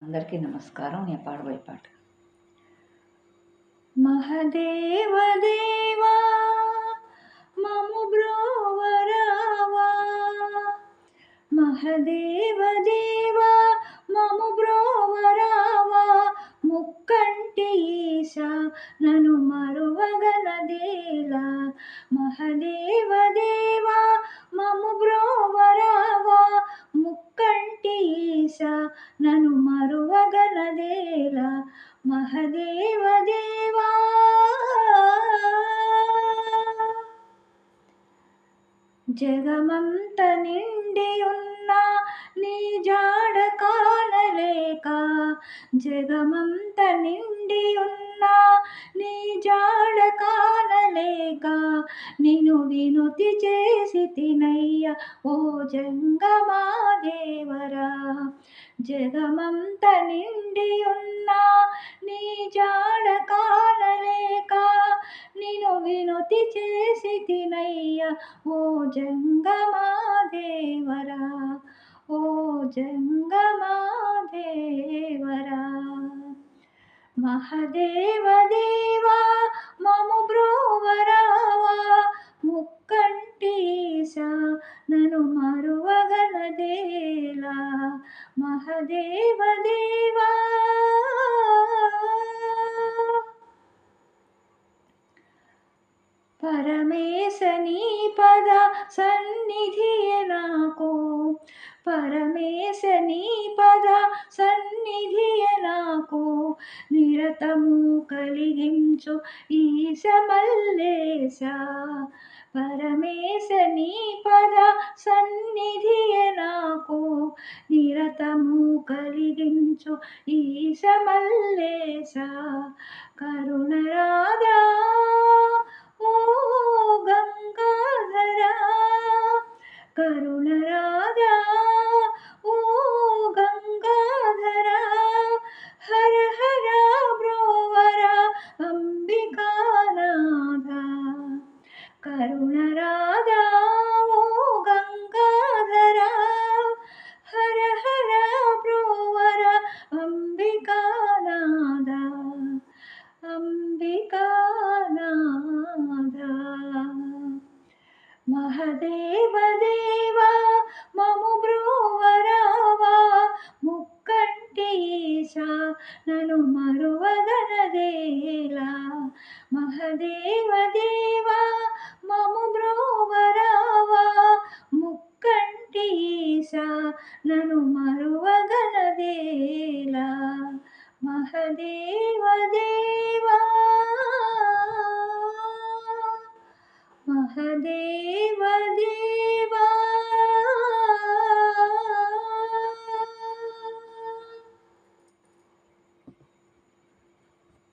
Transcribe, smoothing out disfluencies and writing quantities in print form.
అందరికీ నమస్కారం. నేను పాడబోయే పాట. మహదేవ దేవా మము బ్రోవరావా, మహదేవ దేవా మము బ్రోవరావా, ముక్కంటి ఈశా నను మరువగనదేలా. మహదేవ దేవా మము బ్రోవరావా, ముక్కంటి ఈశా నను మరువగనదేలా. మహదేవ దేవా జగమంత నిండి ఉన్న నీ జాడ కానలేక, జగమంత నిండి ఉన్న నీ జాడ కానలేక, నిను వినుతి చేసి తినయ్య ఓ జంగమాదేవరా. జగమంత నిండి ఉన్న నీ జాడ కానలేక, నిను వినుతి చేసి తినయ్య ఓ జంగమాదేవరా, ఓ జంగమాదేవరా. మహదేవ దేవా మము బ్రోవరావా, ముక్కంటి ఈశా నను మరువగనదేలా. మహదేవ దేవా పరమేశ నీ పద సన్నిధియ నాకు, పరమేశ నీ పద సన్నిధియ నాకు, నిరతము కలిగించు ఈశ మల్లేశ. పరమేశ నీ పద సన్నిధియ నాకు, నిరతము కలిగించు ఈశ మల్లేశ. కరుణరాధా ఓ గంగాధరా, కరుణరాధా ఓ గంగాధరా, హర హర బ్రోవరా అంబికానాథ. కరుణరాధా ఓ గంగాధరా, హర హర బ్రోవరా అంబికానాథ, అంబికానాథ. మహదేవ దేవా మము బ్రోవరావా, ముక్కంటి ఈశా నను మరువగనదేలా. మహదేవ దేవా మము బ్రోవరావా, ముక్కంటి ఈశా నను మరువగనదేలా. మహదేవ దేవా, మహదేవ